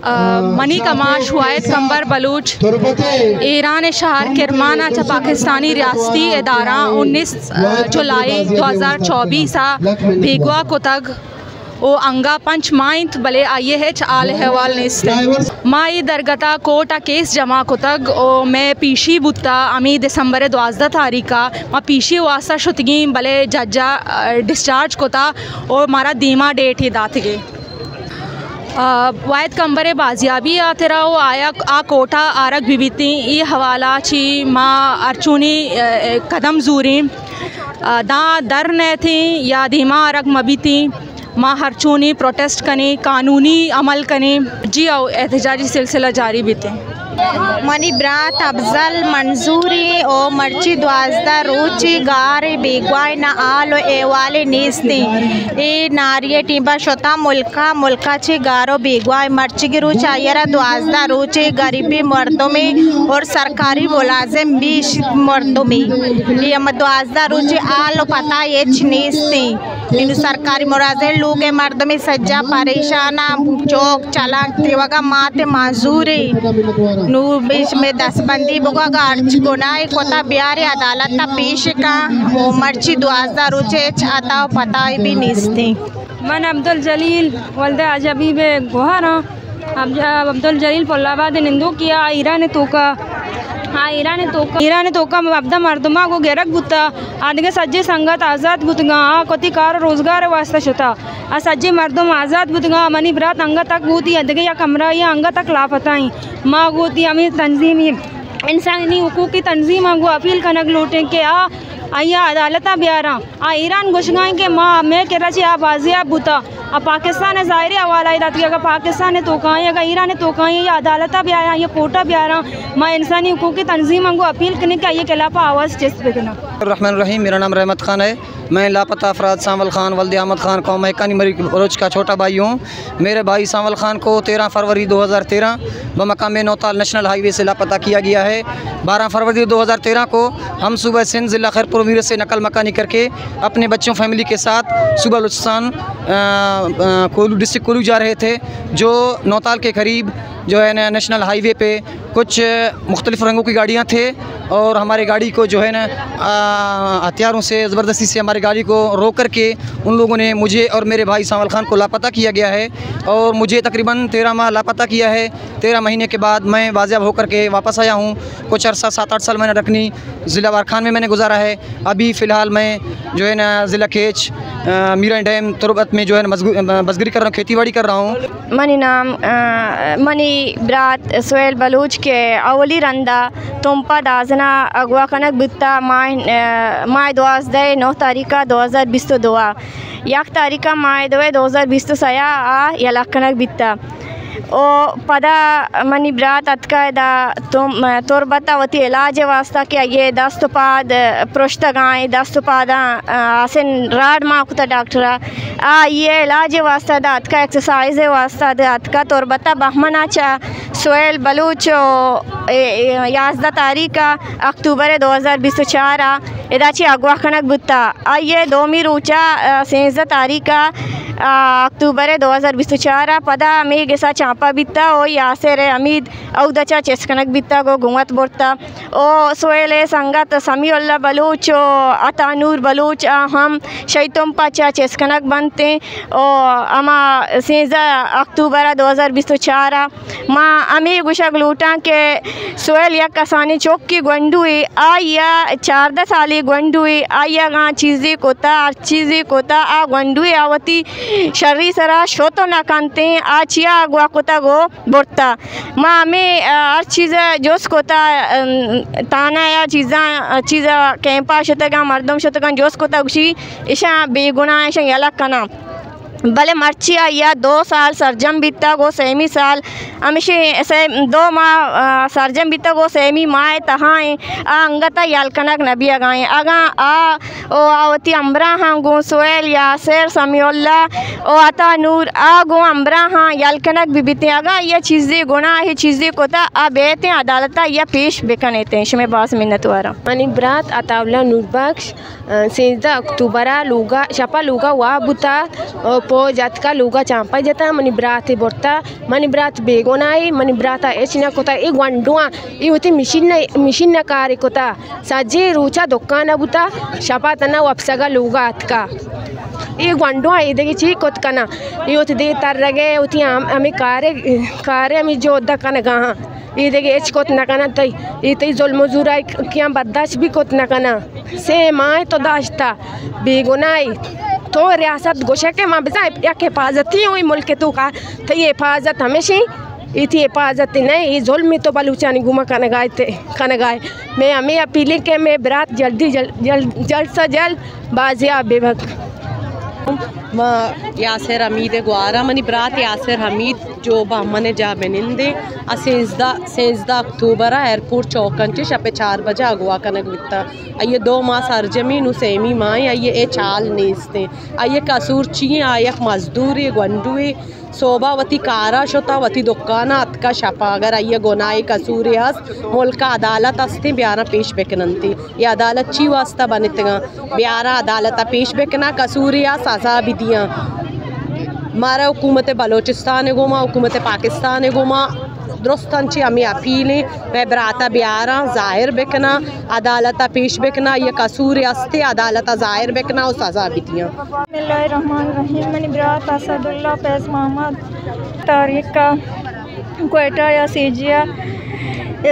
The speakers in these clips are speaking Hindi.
मनी कमाश वाहिद कंबर बलूच ईरान शहर किरमाना चा पाकिस्तानी रियासती इदारा 19 जुलाई 2024 भेगवा कुतग ओ अंगा पंच माइंत बले आइए है आल हवाल नेस्ते माई दरगता कोटा केस जमा कुतग ओ मैं पीशी बुत्ता अमी दिसंबर 12 तारीखा मा पीशी वास्ता शुतगी बले जज्जा डिस्चार्ज कोता और मारा दीमा डेट ही दात गे वायद कंबरे बाजियाबी तेरा वो आया आ कोटा आरग बिबिती ये हवाला ची माँ अर्चुनी कदम जूरी दा दर ने थी या धीमा आरग मबीती माँ हरचूनी प्रोटेस्ट कने कानूनी अमल कने जी आओ एहतजाजी सिलसिला जारी बीते मनी ब्रात अफजल मंजूरी ओ मर्ची 12 रोची गारे बेगवाई ना आलो एवाले नेस्ते ए नारिये टीबा शोता मुल्का चे गारो बेगवाई मर्ची की रोच आयरा 12 रोचे गरीबी मर्दों में और सरकारी मुलाजिम भी मर्दों में ये 12 रोचे आलो पता ये नेस्ते इन सरकारी मुलाजिम लोग मर्दों में सज्जा परेशाना चौक चला तेवगा माते माजूरी नूर बीच में दसबंदी बोगा अर्ज गुनाह कोता बिहारी अदालत पेश का वो मर्ची 12 रोचे छाता पता भी निस्ते मन अब्दुल जलील वल्दे अजबी बे गोहरा अब अब्दुल जलील पोलाबाद निंदू किया ईरान तोका ईरान तोका अब्दा मर्दमा को गेरक बुता आदगे सज्जे संगत आज़ाद बुतगा कोती कार रोजगार वास्ता शुता आ सज्जे मर्दम आज़ाद बुतगा मनी बरात अंगा तक बूती अदगे या कमरा या अंगा तक लापताई माँ गोती अमी तंजीमी इंसानी हुकूक की तंजीम को अपील कनक लूटें के आइया अदालता ब्यारा आ ईरान गुशगाएँ के माँ मैं कराची आ बाजियाब बुता आ पाकिस्तान ज़ाहिर हवाला दाती अगर पाकिस्तान ने तोकाएँ अगर ईरान ने तोकाएँ या अदालता भी आया या कोटा भी आ रहा माँ इंसानी हुकूक की तंजीम को अपील करने के आइए खिलाफ आवाज़ चेस्ट बेगना। रहमान रहीम, मेरा नाम रहमत खान है। मैं लापता अफराद सांवल खान वल्द अहमद खान कौम हक्कानी मरी बलोच का छोटा भाई हूँ। मेरे भाई सांवल खान को 13 फरवरी 2013 बमकाम नौताल नेशनल हाईवे से लापता किया गया है। 12 फरवरी 2013 को हम सुबह सिंध ज़िला खैरपुर मीर से नकल मकानी करके अपने बच्चों फैमिली के साथ सुबह बलूचिस्तान कोलू डिस्ट्रिक्ट कोलू जा रहे थे, जो नौताल के करीब जो है ना नेशनल हाईवे पे कुछ मुख्तलिफ़ रंगों की गाड़ियाँ थे और हमारी गाड़ी को जो है ना हथियारों से ज़बरदस्ती से हमारी गाड़ी को रोक करके उन लोगों ने मुझे और मेरे भाई सांवल खान को लापता किया गया है और मुझे तकरीबन 13 माह लापता किया है। 13 महीने के बाद मैं बाजियाब होकर के वापस आया हूँ। कुछ अर्सा 7-8 साल मैंने रखनी ज़िला वारखान में मैंने गुजारा है। अभी फ़िलहाल मैं जो है ना ज़िला खेच मीरा डैम तुरबत में जो है ना बसगरी कर रहा हूँ, खेती बाड़ी कर रहा हूँ। मनी नाम मनी ब्रात सोहेल बलूच के अवली रंदा तुम्पा दाजना अगवा कनक बिता माह 12 तारीखा 2022 एक तारीखा माह 2020 सया यला कनक बिता ओ पदा मनी ब्रात अतकायदा तुम तुरबता वती इलाज वास्ता के ये दस्तपाद प्रोश्तगाएँ दस्तपादा आसन राड माकुता डॉक्टरा ये इलाज वास्ता दा अतका एक्सरसाइज वास्ता दा अतका तुरबता बहमना चा सोहेल बलूच 11 तारीखा अक्टूबर 2024 इदाची अगवा खनक बुत्ता ये दोमी रूचा 16 तारीखा अक्टूबर 2024 पदा मी गेसा चांपा बिता ओ यासेर अमीद औदचा चेस्कनक बिता गो गुमत बोरता ओ सोहेल संगत समीउल्लाह बलूच ओ अतानूर बलूच हम शैतुम पाचा चेस्कनक बनते ओ अमा 16 अक्टूबर 2024 माँ अमी गुशक लूटा के सोहेल या कसानी चौक की गंडुई आया 14 साली गंडुई आया गा चीज़ी कोता और चीज़ी कोता आ गंडुई आवती शर्री सरा शोतो ना कांते आचिया अगवा कोता गो बोरता माँ में हर चीज़ जोश कोता ताना या चीज़ा कैंपा शतगा मर्दम शतगा जोश कोता उसी इशा बेगुना इशा यलक कना भले मर्चिया या 2 साल सरजम बीता गो सेमी साल हमेशा ऐसे 2 माह सरजम बीता गो सेमी माए तहाएँ अंगता यालकनक नबिया गाएँ आगा ओ आवती अम्बरा हाँ गो सोहेल यासेर समीउल्लाह ओ अता नूर गो अम्बरा हाँ यालकनक बिबिते आगा या चीज़ें गुना है चीज़ें कोता बेते अदालता या पेश बेकनेते शमे बास मिन्नत वारा मनी ब्रात अतावला नूर बख्श 16 अक्टूबर लूगा शपा लूगा वाह बुता पो जात का लूगा चांपा जाता मनी ब्रात बोरता मनी ब्रात बेगोनाई मनी ब्राता एचना कोता ए गंडुआ ई होती मिशिन न कारी कोता सजे रूचा दुकान बुता शपा तना वपसगा लूगा अतका ये गंडुआ इधर ची कोत कना ये होती दे तर रगे होती हमें कारे हमें जो दकन गाहाँ इधर एच कोत न कना तई इतनी जोल मजूरा क्या बर्दाश्त भी कोत न कना से माए तो दाश्ता बेगुनाई तो रियासत गोशे के माँ बिजा एक हिफाजती हुई मुल्क के तू का तो ये हिफाजत हमेशा इतनी हिफाजत नहीं ये जुल्म तो बलूचानी घुमा खाना गाए मैं हमें अपील के मैं बरात जल्द से जल्द बाजियाब बेबक यासिर हमीद ग्वारा मनी बरात यासिर हमीद जो बहमने जा बेनिंदे सेंसदा अक्टूबर एयरपोर्ट चौकन चे शपे 4 बजे अगवा कनक वित्ता आइए 2 माह सरजमी नु सेमी माए आइए ए चाल नेस्ते आइए कसूर ची आयक मजदूरी गंडुए सोबावती कारा शोता वती दुकाना अतका शपा अगर आइए गोनाई कसूरी हस मुल्क अदालत हस्ते ब्यारा पेश बेकनंती ये अदालत ची वास्ता बनतगा ब्यारा अदालत पेश बेकना कसूरी सजा भी दिया मारा हुकूमत बलोचिस्तान गुमा हुकूमत पाकिस्तान गुमा दुरुस्तन ची हमें अपील मैं बराता ब्यारा ज़ाहिर बेकना अदालत पेश बेकना ये कसूर हस्ते अदालत ज़ाहिर बेकना और सजा भी दिया मनी बरात असदुल्ला फैज़ मोहम्मद तारीख का क्वेटा या सीजिया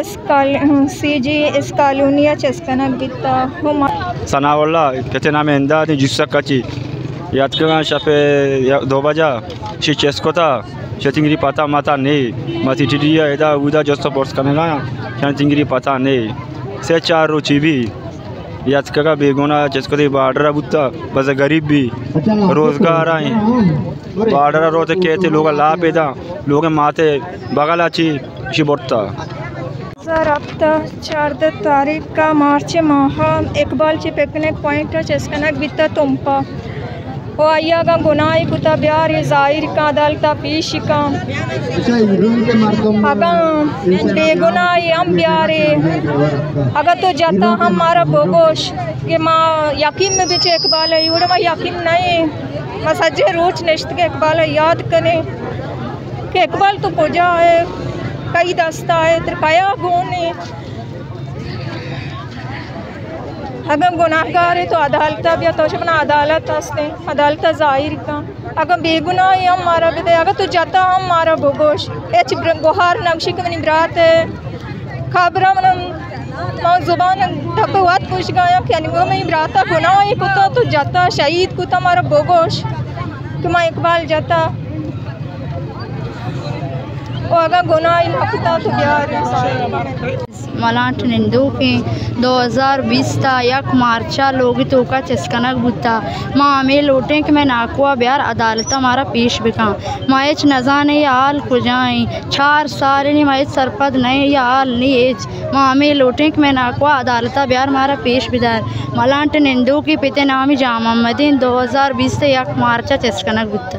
इस कॉलोनिया चस्कना बिता सनावल्ला कहते नाम इंदा जिस्सा कची याद कर शपे 2 बजा शी चेस्कोता शतिंगरी पता माता नहीं मती टिडिया एदा उदा जस्तो पोर्स कनेगा शतिंगरी पता नहीं से 4 रोची भी याद कर बेगोना चेस्कोती बार्डर बुत्ता बस गरीब भी रोजगार आए बार्डर रोते कहते लोग ला पेदा लोग माते बगलाची शी बोर्ता सर हफ्ता 4 तारीख का मार्च माह इकबाल ची पिकनिक पॉइंट चेस्कनक बिता तुम्पा ओ आया का गुनाह कुता ब्यार ज़ाहिर का अदालत पेश का अगर बेगुनाह हम ब्यारे अगर तो जाता हमारा बोगोश कि माँ यकीन में बेचे इकबाल है उड़ा यकीन नहीं मैं सज्जे रोज नश्त के इकबाल याद करें कि इकबाल तो पूजा है कई दस्ता है त्रिकाया गोने अगर गुनाहगार है तो अदालत भी तो अपना अदालत हंसते अदालत ज़ाहिर का अगर बेगुनाह है हम मारा भी अगर तो जाता हम मारा बोगोश एच गुहार नक्शी के मनी बरात है खबर मन जुबान ढकवात पूछ गया कि अनुभव में बराता गुनाह है कुता तो जाता शहीद कुता मारा बोगोश कि मैं इकबाल जाता और अगर गुनाह ना कुता तो ब्यार मलांट निंदू के 2020 ता 1 मार्चा लोग तो का चस्कनक बुता माँ में लोटे कि मैं नाकुआ ब्यार अदालत हमारा पेश बिका माएच नजाने या हाल कुजाई 4 साल नहीं माएच सरपद नहीं या हाल नहीं एच माँ में लोटे कि मैं नाकुआ अदालत ब्यार हमारा पेश बिदार मलांट निंदू की पिते नामी जामा मदीन 2020 से 1 मार्चा चस्कनक बुता।